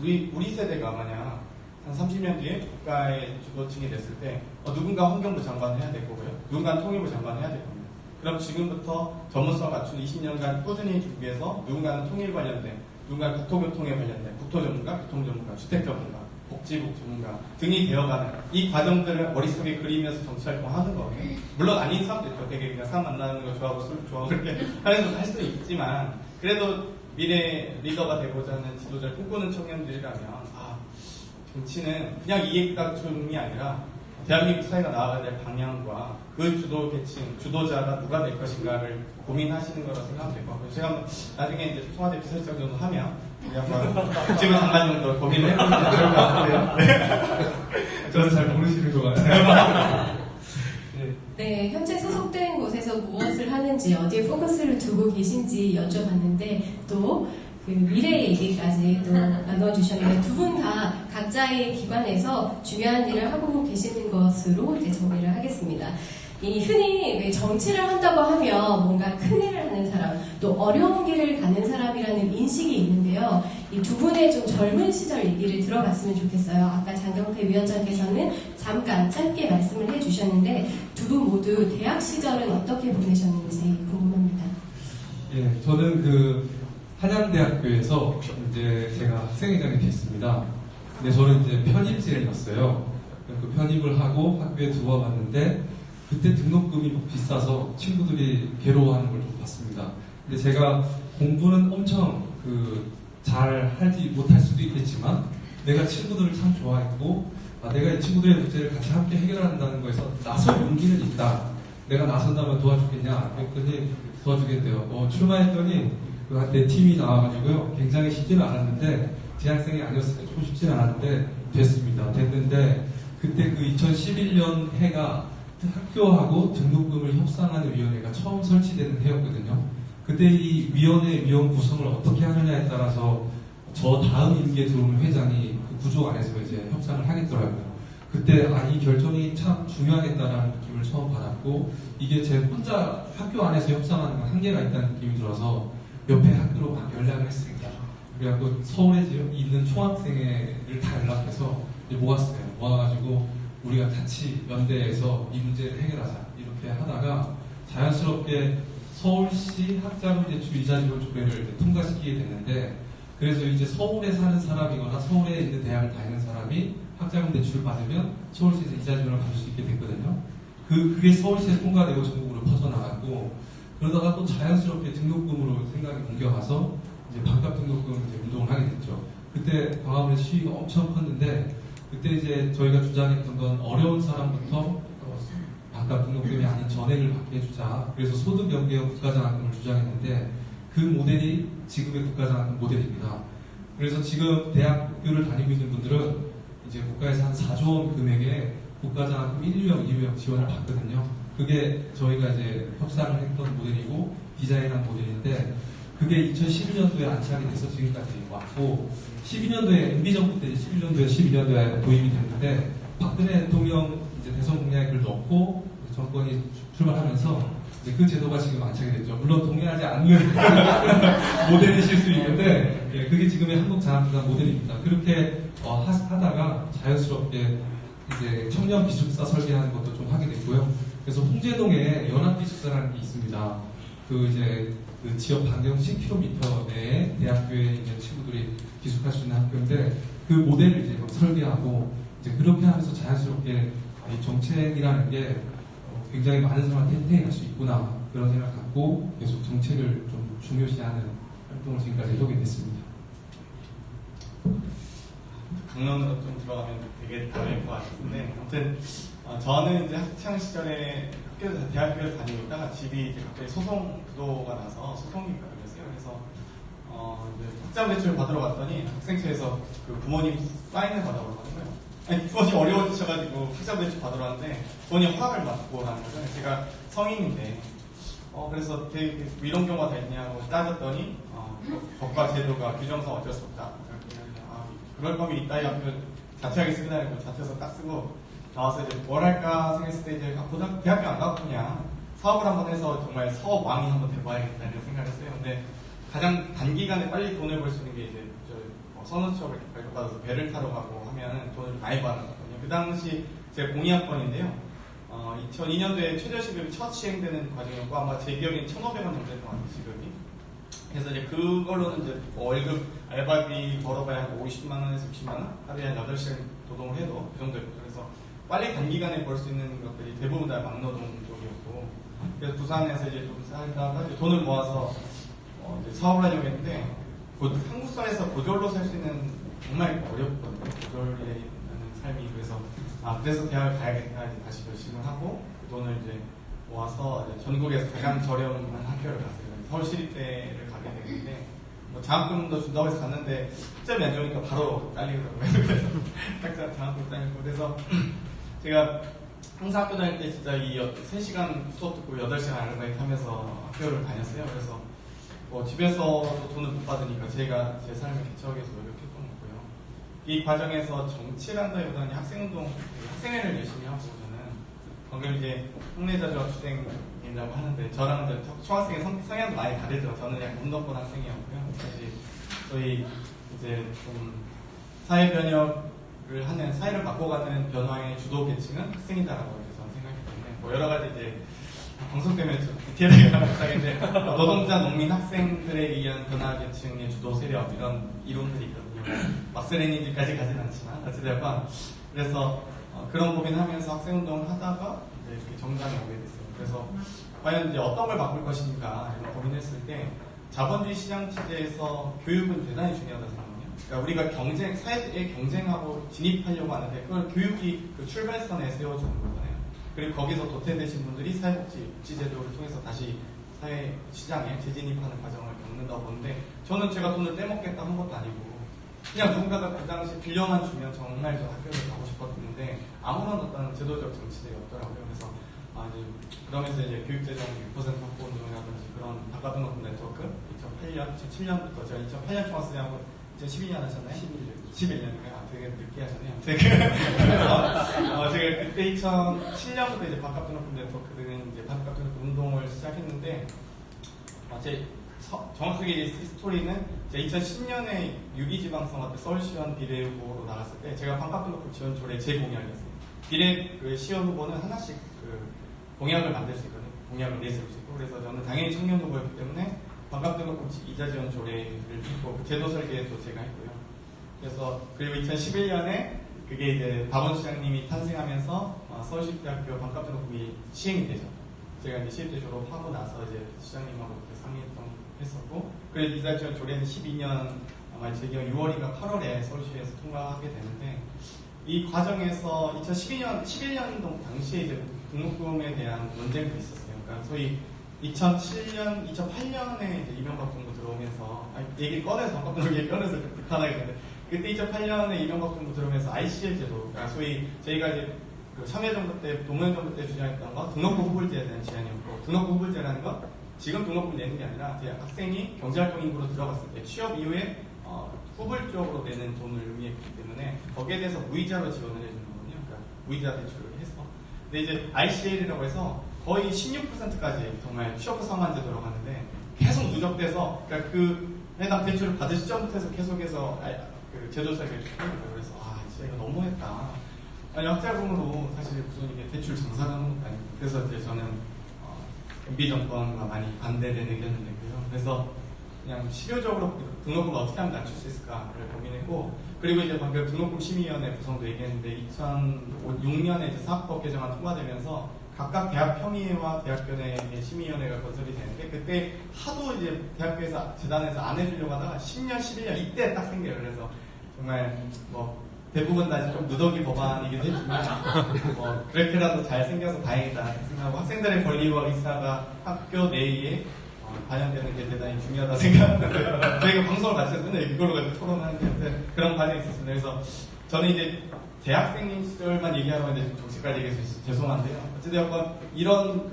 우리 세대가 만약 한 30년 뒤에 국가의 주도층이 됐을 때 누군가 환경부 장관을 해야 될 거고요. 누군가는 통일부 장관을 해야 될 겁니다. 그럼 지금부터 전문성 갖춘 20년간 꾸준히 준비해서 누군가는 통일 관련된, 누군가는 국토교통에 관련된 국토 전문가, 교통 전문가, 주택 전문가, 복지부 전문가 등이 되어가는 이 과정들을 머릿속에 그리면서 정치활동하는 거예요. 물론 아닌 사람도 있죠. 되게 그냥 사람 만나는 거 좋아하고 술 좋아하고 그렇게 하는 것도 할 수 있지만 그래도 미래 리더가 되고자 하는 지도자를 꿈꾸는 청년들이라면 정치는 그냥 이익 다툼이 아니라 대한민국 사회가 나아가야 될 방향과 그 주도 계층, 주도자가 누가 될 것인가를 고민하시는 거라 생각하면 될 것 같고요. 제가 나중에 이제 청와대 비서실장 정도 하면 우리 한번 국지부 장관 정도 고민을 해보면 좋을 것 같아요. 네. 저는 잘 모르시는 것 같아요. 네, 현재 소속된 곳에서 무엇을 하는지, 어디에 포커스를 두고 계신지 여쭤봤는데 또 그 미래 얘기까지 또 나눠주셨는데 두 분 다 각자의 기관에서 중요한 일을 하고 계시는 것으로 이제 정리를 하겠습니다. 흔히 왜 정치를 한다고 하면 뭔가 큰 일을 하는 사람, 또 어려운 길을 가는 사람이라는 인식이 있는데요. 이 두 분의 좀 젊은 시절 얘기를 들어봤으면 좋겠어요. 아까 장경태 위원장께서는 잠깐 짧게 말씀을 해주셨는데 두 분 모두 대학 시절은 어떻게 보내셨는지 궁금합니다. 예, 저는 한양대학교에서 이제 제가 학생회장이 됐습니다. 근데 저는 이제 편입생이었어요. 그 편입을 하고 학교에 두고 왔는데 그때 등록금이 비싸서 친구들이 괴로워하는 걸 좀 봤습니다. 근데 제가 공부는 엄청 잘 하지 못할 수도 있겠지만 내가 친구들을 참 좋아했고 내가 이 친구들의 문제를 같이 함께 해결한다는 거에서 나설 용기는 있다. 내가 나선다면 도와주겠냐? 그랬더니 도와주겠대요. 출마했더니 내 팀이 나와가지고요. 굉장히 쉽지는 않았는데 재학생이 아니었으니까 조금 쉽지는 않았는데 됐는데 그때 그 2011년 해가 학교하고 등록금을 협상하는 위원회가 처음 설치되는 해였거든요. 그때 이 위원 구성을 어떻게 하느냐에 따라서 저 다음 임기에 들어오는 회장이 그 구조 안에서 이제 협상을 하겠더라고요. 그때 이 결정이 참 중요하겠다라는 느낌을 처음 받았고 이게 제 혼자 학교 안에서 협상하는 건 한계가 있다는 느낌이 들어서 옆에 학교로 막 연락을 했습니다. 그래갖고 서울에 있는 총학생회를 다 연락해서 모았어요. 모아가지고 우리가 같이 연대에서 이 문제를 해결하자 이렇게 하다가 자연스럽게 서울시 학자금 대출 이자지원 조례를 통과시키게 됐는데 그래서 이제 서울에 사는 사람이거나 서울에 있는 대학을 다니는 사람이 학자금 대출을 받으면 서울시에서 이자지원을 받을 수 있게 됐거든요. 그게 서울시에 통과되고 전국으로 퍼져나갔고 그러다가 또 자연스럽게 등록금으로 생각이 옮겨가서 이제 반값 등록금 이제 운동을 하게 됐죠. 그때 광화문의 시위가 엄청 컸는데 그때 이제 저희가 주장했던 건 어려운 사람부터 반값 등록금이 아닌 전액을 받게 해주자. 그래서 소득 연계형 국가장학금을 주장했는데 그 모델이 지금의 국가장학금 모델입니다. 그래서 지금 대학교를 다니고 있는 분들은 이제 국가에서 한 4조 원 금액의 국가장학금 1유형, 2유형 지원을 받거든요. 그게 저희가 이제 협상을 했던 모델이고 디자인한 모델인데 그게 2011년도에 안착이 돼서 지금까지 왔고 12년도에 MB정부 때 11년도에 12년도에 도입이 됐는데 박근혜 대통령 이제 대선 공약을 넣고 정권이 출발하면서 이제 그 제도가 지금 안착이 됐죠. 물론 동의하지 않는 모델이실 수 있는데 예, 그게 지금의 한국장학기관 모델입니다. 그렇게 하다가 자연스럽게 이제 청년 기숙사 설계하는 것도 좀 하게 됐고요. 그래서 홍제동에 연합기숙사라는 게 있습니다. 그 지역 반경 10km 내에 대학교에 있는 친구들이 기숙할 수 있는 학교인데 그 모델을 이제 설계하고 이제 그렇게 하면서 자연스럽게 이 정책이라는 게 굉장히 많은 사람한테 혜택할 수 있구나 그런 생각을 갖고 계속 정책을 좀 중요시하는 활동을 지금까지 해오게 됐습니다. 강론으로 좀 들어가면 되게 다를 것 같은데 아무튼 저는 이제 학창 시절에 대학교를 다니고 있다가 집이 이제 갑자기 소송 구도가 나서 소송이 걸렸어요. 그래서 이제 학자금 대출 받으러 갔더니 학생처에서 그 부모님 사인을 받아오라고 하는 거예요. 아니 부모님 어려워지셔가지고 학자금 대출 받으러 왔는데 부모님 허락을 받고 가는 거죠. 제가 성인인데 그래서 되게 이런 경우가 다 있냐고 따졌더니 법과 제도가 규정상 어쩔 수 없다. 그럴 거면 이따위 학교 자퇴하기 쓰기 다니고 자퇴해서 딱 쓰고 나와서 이제 뭘 할까 생각했을 때 이제 대학교 안 가고 그냥 사업을 한번 해서 정말 사업 왕이 한번 돼봐야겠다는 생각을 했어요. 근데 가장 단기간에 빨리 돈을 벌 수 있는 게 이제 선원 취업을 발급받아서 배를 타러 가고 하면 돈을 많이 받았거든요. 그 당시 제가 공이학번인데요. 2002년도에 최저시급이 첫 시행되는 과정이었고 아마 제 기억엔 1,500원 정도 됐던 것 같아요, 시급이. 그래서 이제 그걸로는 이제 월급 알바비 벌어봐야 한 50만 원에서 60만 원? 하루에 한 8시간 노동을 해도 그 정도였고 그래서 빨리 단기간에 벌 수 있는 것들이 대부분 다 막노동 쪽이었고 그래서 부산에서 이제 좀 살다가 이제 돈을 모아서 이제 사업을 하려고 했는데 한국사회에서 고졸로 살 수 있는 정말 어렵거든요. 고졸이라는 삶이. 그래서 대학을 가야겠다 이제 다시 결심을 하고 그 돈을 이제 모아서 이제 전국에서 가장 저렴한 학교를 갔어요. 서울시립대를 가게 됐는데 장학금도 준다고 해서 갔는데 학점이 안 좋으니까 바로 잘리더라고요. 그래서 장학금 잘리고 그래서 제가 항상 학교 다닐 때 진짜 이 3시간 수업 듣고 8시간 아르바이트 하면서 학교를 다녔어요. 그래서 집에서도 돈을 못 받으니까 제가 제 삶을 개척하기 위해서 노력했던 거고요. 이 과정에서 정치란다기보다는 학생회를 열심히 하고 저는 방금 이제 학내자주학생이라고 하는데 저랑 이제 총학생의 성향도 많이 다르죠. 저는 약간 운동권 학생이었고요. 사실 저희 이제 좀 사회 변혁을 하는 사회를 바꿔가는 변화의 주도 계층은 학생이다라고 저는 생각하기 때문에 여러 가지 이제 방송 때문에 좀 디테일하게 말하겠는데 노동자, 농민, 학생들에 의한 변화 계층의 주도 세력 이런 이론들이 있거든요. 막스레니지까지 가진 않지만 어찌되건 그래서 그런 고민하면서 학생운동을 하다가 이제 이렇게 정당에 오게 됐어요. 그래서 과연 이제 어떤 걸 바꿀 것인가 이런 고민했을 때 자본주의 시장 체제에서 교육은 대단히 중요하다고 생각해요. 그러니까 우리가 사회에 경쟁하고 진입하려고 하는데 그걸 교육이 그 출발선에 세워주는 거잖아요. 그리고 거기서 도태되신 분들이 사회복지 제도를 통해서 다시 사회 시장에 재진입하는 과정을 겪는다고 보는데 저는 제가 돈을 떼먹겠다 한 것도 아니고 그냥 누군가가 그 당시 빌려만 주면 정말 저 학교를 가고 싶었는데 아무런 어떤 제도적 정치들이 없더라고요. 그래서 그러면서 이제 교육재정 6% 확보 운동이라든지 그런 바깥등록금 네트워크 2007년부터 제가 2008년 총학생하고 2012년 하셨나요? 11년인가요? 되게 늦게 하셨네요. 그래서 제가 그때 2007년부터 이제 반값등록금 네트워크 등 이제 반값등록금 운동을 시작했는데 정확하게 스토리는 2010년에 6.2지방선거 때 서울시원 비례 후보로 나갔을 때 제가 반값등록금 지원 조례 재공약이었어요. 비례 그 시원 후보는 하나씩 그 공약을 만들 수 있거든요. 공약을 내세울 수 있고 그래서 저는 당연히 청년 후보였기 때문에 반값등록금 이자 지원 조례를 했고 그 제도 설계도 제가 했고요. 그래서 그리고 2011년에 그게 이제 박원 시장님이 탄생하면서 서울시립대학교 반값등록금이 시행이 되죠. 제가 이제 시립대 졸업하고 나서 이제 시장님하고 했었고 그래서 이자 지원 조례는 12년 아마 제 기억 6월인가 8월에 서울시에서 통과하게 되는데 이 과정에서 2011년 당시에 이제 등록금에 대한 논쟁도 있었어요. 그러니까 소위 2007년, 2008년에 이제 이명박 정부 들어오면서 얘기 꺼내서 반값등록 얘기 꺼내서 불편하게 되는데 그때 2008년에 이명박 정부 들어오면서 ICL 제도, 그러니까 소위 저희가 이제 그 참여정부 때, 노무현 정부 때 주장했던 거 등록금 후불제에 대한 제안이었고 등록금 후불제라는 건 지금 등록금 내는 게 아니라 학생이 경제활동 인구로 들어갔을 때 취업 이후에 후불적으로 내는 돈을 의미했기 때문에 거기에 대해서 무이자로 지원을 해주는 거거든요. 그러니까 무이자 대출을 해서. 근데 이제 ICL이라고 해서 거의 16%까지 정말 취업부 상환제 들어가는데 계속 누적돼서 그러니까 그 해당 대출을 받을 시점부터 해서 계속해서 그 제도설계를 시키는 거예요. 그래서 진짜 이거 너무했다. 아니 학자금으로 사실 무슨 이게 대출 장사를 하는 것도 아니고 그래서 이제 저는 MB 정권과 많이 반대된 의견을 내고요. 그래서 그냥 실효적으로 등록금을 어떻게 하면 낮출 수 있을까를 고민했고 그리고 이제 방금 등록금 심의위원회 구성도 얘기했는데 2006년에 이제 사학법 개정안 통과되면서 각각 대학평의회와 대학교내 심의위원회가 건설이 되는데 그때 하도 이제 대학교에서 재단에서 안 해주려고 하다가 10년, 11년 이때 딱 생겨요. 그래서 정말 뭐 대부분 다 좀 누더기 법안이기도 했지만 뭐 그렇게라도 잘 생겨서 다행이다 생각하고 학생들의 권리와 의사가 학교 내에 반영되는 게 대단히 중요하다 생각하는데 저희가 방송을 같이 해서 맨날 이걸로 가지고 토론하는데 그런 과정이 있었습니다. 그래서 저는 이제 대학생 시절만 얘기하면 이제 정치까지 얘기해서 죄송한데요. 어찌되었건 이런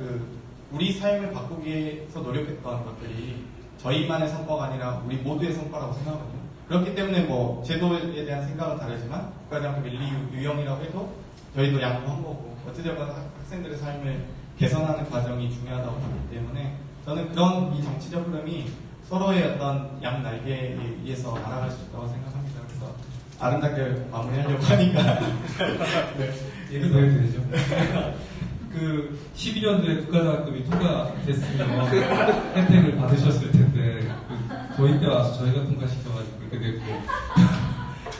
우리 삶을 바꾸기 위해서 노력했던 것들이 저희만의 성과가 아니라 우리 모두의 성과라고 생각하거든요. 그렇기 때문에 뭐 제도에 대한 생각은 다르지만 국가대학교 밀리 유형이라고 해도 저희도 양보한 거고 어찌되었건 학생들의 삶을 개선하는 과정이 중요하다고 보기 때문에 저는 그런 이 정치적 흐름이 서로의 어떤 양 날개에 의해서 날아갈 수 있다고 생각합니다. 그래서 아름답게 마무리하려고 하니까 네, 얘기 더 해도 되죠. 12년도에 국가장학금이 통과됐으면 혜택을 받으셨을 텐데 저희가 통과시켜가지고 그렇게 됐고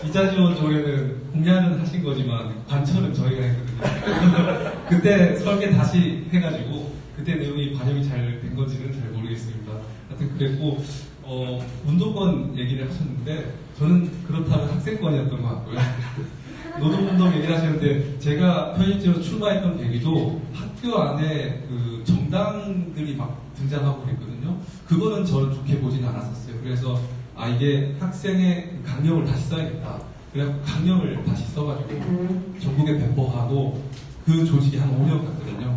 이자지원 조례는 공약은 하신 거지만 관철은 저희가 했거든요. 그때 설계 다시 해가지고 그때 내용이 반영이 잘 된 건지는 잘 모르겠습니다. 하여튼 그랬고 운동권 얘기를 하셨는데 저는 그렇다면 학생권이었던 것 같고요. 노동운동 얘기를 하셨는데 제가 편입제로 출마했던 계기도 학교 안에 정당들이 막 등장하고 그랬거든요. 그거는 저는 좋게 보진 않았었어요. 그래서 이게 학생의 강령을 다시 써야겠다. 그래서 강령을 다시 써가지고 전국에 배포하고 그 조직이 한 5년 갔거든요.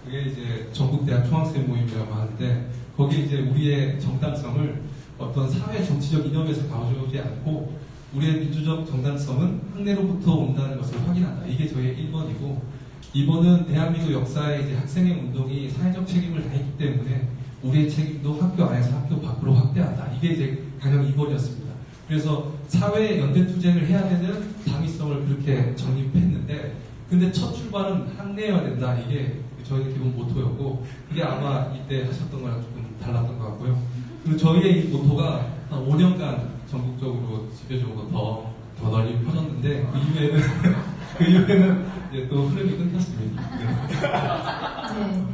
그게 이제 전국대학 총학생 모임이라고 하는데 거기에 이제 우리의 정당성을 어떤 사회 정치적 이념에서 가져오지 않고 우리의 민주적 정당성은 학내로부터 온다는 것을 확인한다. 이게 저희의 1번이고 2번은 대한민국 역사에 이제 학생의 운동이 사회적 책임을 다했기 때문에 우리의 책임도 학교 안에서 학교 밖으로 확대한다. 이게 이제 강령 2번이었습니다. 그래서 사회 연대투쟁을 해야 되는 당위성을 그렇게 정립했는데 근데 첫 출발은 학내여야 된다. 이게 저희의 기본 모토였고 그게 아마 이때 하셨던 거랑 조금 달랐던 것 같고요. 그리고 저희의 이 모토가 한 5년간 전국적으로 지표적으로 더 널리 펴졌는데 그 이후에는 이제 또 흐름이 끊겼습니다. 네.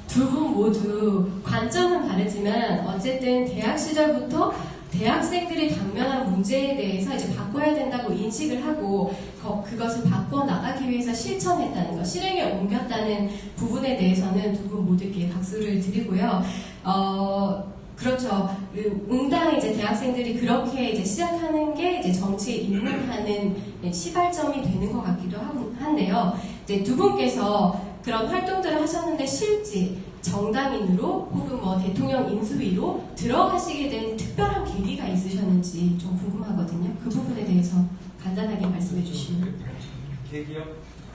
두 분 모두 관점은 다르지만 어쨌든 대학 시절부터 대학생들이 당면한 문제에 대해서 이제 바꿔야 된다고 인식을 하고 그것을 바꿔 나가기 위해서 실천했다는 것, 실행에 옮겼다는 부분에 대해서는 두 분 모두께 박수를 드리고요. 그렇죠. 응당 이제 대학생들이 그렇게 이제 시작하는 게 이제 정치에 입문하는 시발점이 되는 것 같기도 한데요. 이제 두 분께서 그런 활동들을 하셨는데 실제 정당인으로 혹은 뭐 대통령 인수위로 들어가시게 된 특별한 계기가 있으셨는지 좀 궁금하거든요. 그 부분에 대해서 간단하게 말씀해 주시면. 계기요?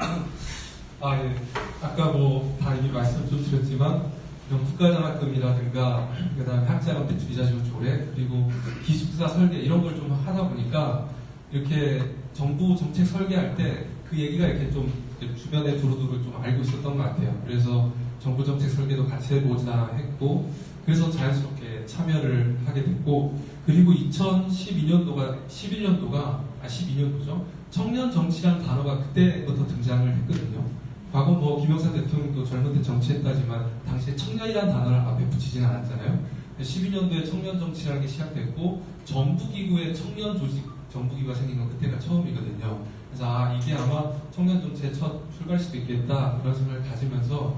예. 아까 뭐 다 이미 말씀 좀 드렸지만 이런 국가장학금이라든가 그다음에 학자금 대출 이자지원 조례 그리고 기숙사 설계 이런 걸 좀 하다 보니까 이렇게 정부 정책 설계할 때 그 얘기가 이렇게 좀 주변에 두루두루 좀 알고 있었던 것 같아요. 그래서 정부 정책 설계도 같이 해보자 했고 그래서 자연스럽게 참여를 하게 됐고 그리고 11년도죠. 청년 정치라는 단어가 그때부터 등장을 했거든요. 과거 뭐 김영삼 대통령도 젊은 때 정치했다지만 당시에 청년이라는 단어를 앞에 붙이지는 않았잖아요. 12년도에 청년 정치라는 게 시작됐고 정부기구의 청년 조직 정부기구가 생긴 건 그때가 처음이거든요. 그래서 이게 아마 청년 정치의 첫 출발일 수도 있겠다 그런 생각을 가지면서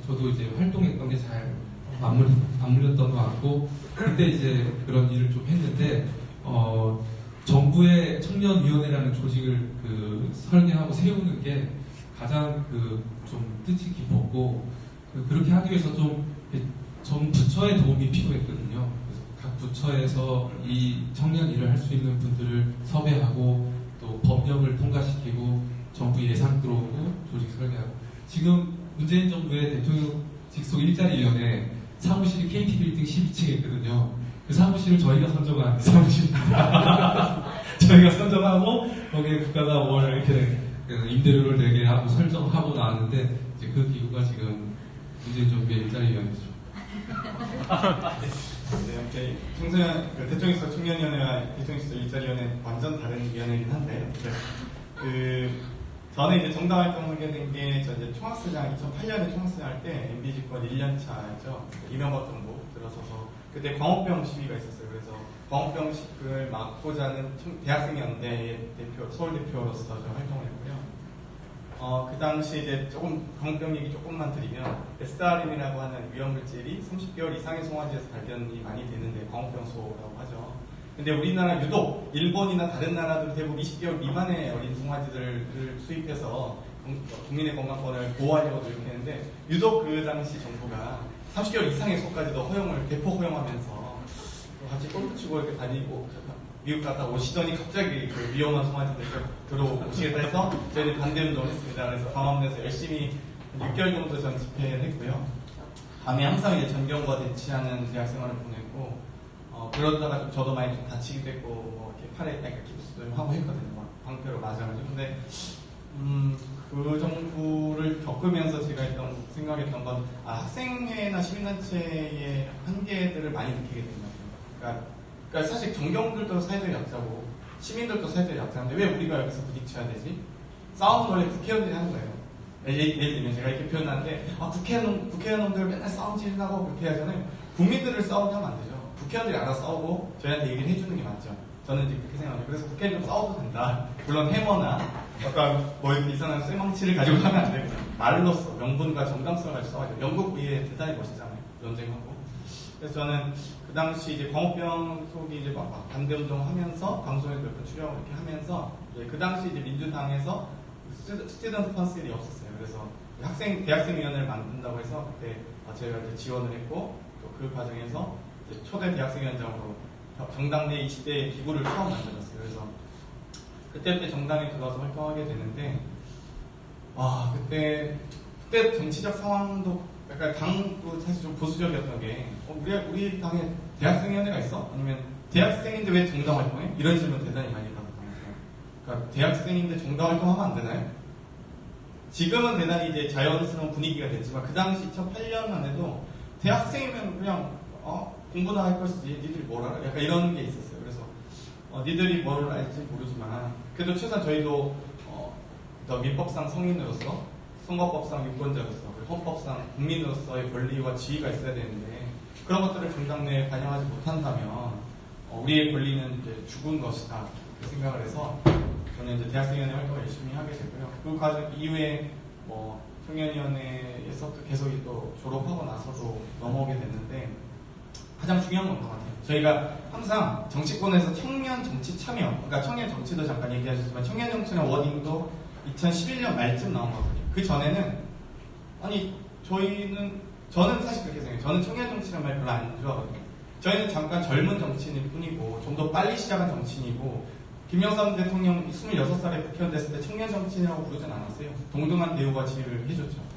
저도 이제 활동했던 게 잘 맞물렸던 것 같고 그때 이제 그런 일을 좀 했는데 정부의 청년위원회라는 조직을 설계하고 세우는 게 가장 좀 뜻이 깊었고 그렇게 하기 위해서 좀 전 부처의 도움이 필요했거든요. 그래서 각 부처에서 이 청년 일을 할 수 있는 분들을 섭외하고 또 법령을 통과시키고 정부 예산 들어오고 조직 설계하고 지금 문재인 정부의 대통령 직속 일자리위원회 사무실이 KT 빌딩 12층에 있거든요. 그 사무실을 저희가 선정한 사무실입니다. 저희가 선정하고 거기에 국가가 월 이렇게 임대료를 내게 하고 설정하고 나왔는데 이제 그 기구가 지금 문재인 정부의 일자리위원회죠. 네, 청소년 대통령실 청년위원회와 대통령실 일자리위원회 완전 다른 위원회이긴 한데 저는 이제 정당 활동하게 된 게, 저 이제 총학생장, 2008년에 총학생 할 때, MB 집권 1년차였죠. 이명박 정부 들어서서, 그때 광우병 시위가 있었어요. 그래서 광우병식을 막고자 하는 대학생연대의 대표, 서울대표로서 저 활동을 했고요. 그 당시 이제 조금 광우병 얘기 조금만 드리면, SRM이라고 하는 위험물질이 30개월 이상의 송화지에서 발견이 많이 되는데, 광우병소라고 하죠. 근데 우리나라 유독 일본이나 다른 나라들 대부분 20개월 미만의 어린 송아지들을 수입해서 국민의 건강권을 보호하려고 노력했는데 유독 그 당시 정부가 30개월 이상의 소까지도 허용을 대폭 허용하면서 같이 골프 치고 이렇게 다니고 미국 갔다 오시더니 갑자기 그 위험한 송아지들 들어오시겠다 해서 저희는 반대 운동을 했습니다. 그래서 광화문에서 열심히 6개월 정도 전 집회를 했고요. 밤에 항상 이제 전경과 대치하는 대학 생활을 보냈고 그러다가 좀 저도 많이 좀 다치기도 했고, 뭐, 이렇게 팔에 약간 깁스도 좀 하고 했거든요. 막, 방패로 맞아가지고. 근데, 그 정부를 겪으면서 제가 생각했던 건, 학생회나 시민단체의 한계들을 많이 느끼게 된 것 같아요. 그러니까 사실 정경들도 사회적 약자고, 시민들도 사회적 약자인데, 왜 우리가 여기서 부딪혀야 되지? 싸움은 원래 국회의원들이 하는 거예요. 예를 들면 제가 이렇게 표현하는데, 국회의원들 맨날 싸움 지르라고 그렇게 하잖아요. 국민들을 싸우게 하면 안 되죠. 국회의원들이 알아서 싸우고 저희한테 얘기를 해주는 게 맞죠. 저는 이제 그렇게 생각해요. 그래서 국회는 좀 싸워도 된다. 물론 해머나 약간 뭐 이렇게 이상한 쇠망치를 가지고 하면 안 되고 말로써 명분과 정당성을 가지고 싸워야 돼요. 영국 위에 대단히 멋있잖아요. 논쟁하고. 그래서 저는 그 당시 이제 광우병 속이 이제 막 반대 운동하면서 방송에서 몇 번 출연하고 이렇게 하면서 그 당시 이제 민주당에서 스튜던트 컨실이 없었어요. 그래서 대학생위원회를 만든다고 해서 그때 제가 이제 지원을 했고 또 그 과정에서 초대 대학생위원장으로 정당 내 20대 기구를 처음 만들었어요. 그래서 그때 정당에 들어와서 활동하게 되는데, 그때 정치적 상황도 약간 당도 사실 좀 보수적이었던 게, 우리 당에 대학생위원회가 있어? 아니면 대학생인데 왜 정당 활동해? 이런 질문 대단히 많이 받았거든요. 그러니까 대학생인데 정당 활동하면 안 되나요? 지금은 대단히 이제 자연스러운 분위기가 됐지만 그 당시 2008년만 해도 대학생이면 그냥 공부나 할 것이지 니들이 뭘 알아? 약간 이런 게 있었어요. 그래서 니들이 뭘 알지 모르지만 그래도 최소한 저희도 민법상 성인으로서 선거법상 유권자로서 헌법상 국민으로서의 권리와 지위가 있어야 되는데 그런 것들을 정당 내에 반영하지 못한다면 우리의 권리는 이제 죽은 것이다 그렇게 생각을 해서 저는 이제 대학생위원회 활동을 열심히 하게 되고요. 그 과정 이후에 뭐 청년위원회에서 또 계속 또 졸업하고 나서도 넘어오게 됐는데 가장 중요한 건 것 같아요. 저희가 항상 정치권에서 청년 정치 참여, 그러니까 청년 정치도 잠깐 얘기하셨지만 청년 정치는 워딩도 2011년 말쯤 나온 거거든요. 그 전에는 저는 사실 그렇게 생각해요. 저는 청년 정치라는 말 별로 안 좋아하거든요. 저희는 잠깐 젊은 정치인일 뿐이고 좀 더 빨리 시작한 정치인이고 김영삼 대통령 26살에 국회의원 됐을 때 청년 정치인이라고 부르진 않았어요. 동등한 대우와 지위를 해줬죠.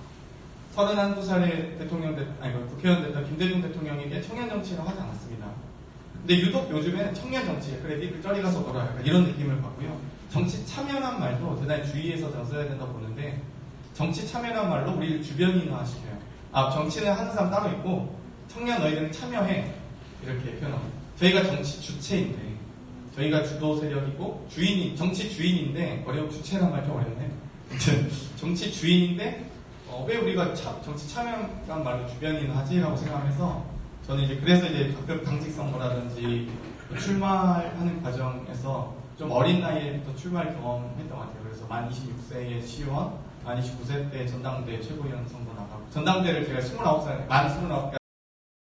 31살에 국회의원 됐던 김대중 대통령에게 청년 정치라고 하지 않았습니다. 근데 유독 요즘에는 청년 정치, 그래 니들 저리 가서 놀아 이런 느낌을 받고요. 정치 참여란 말도 대단히 주의해서 저 써야 된다고 보는데 정치 참여란 말로 우리를 주변인화시켜요. 정치는 하는 사람 따로 있고 청년 너희들은 참여해 이렇게 표현합니다. 저희가 정치 주체인데 저희가 주도 세력이고 정치 주인인데 주체란 말 좀 어렵네. 정치 주인인데 왜 우리가 정치 참여란 말로 주변인하지라고 생각해서 저는 이제 그래서 이제 가끔 당직 선거라든지 출마하는 과정에서 좀 어린 나이에부터 출마를 경험했던 것 같아요. 그래서 만 26세의 시의원, 만 29세 때 전당대 최고위원 선거 나가고 전당대를 제가 만 29살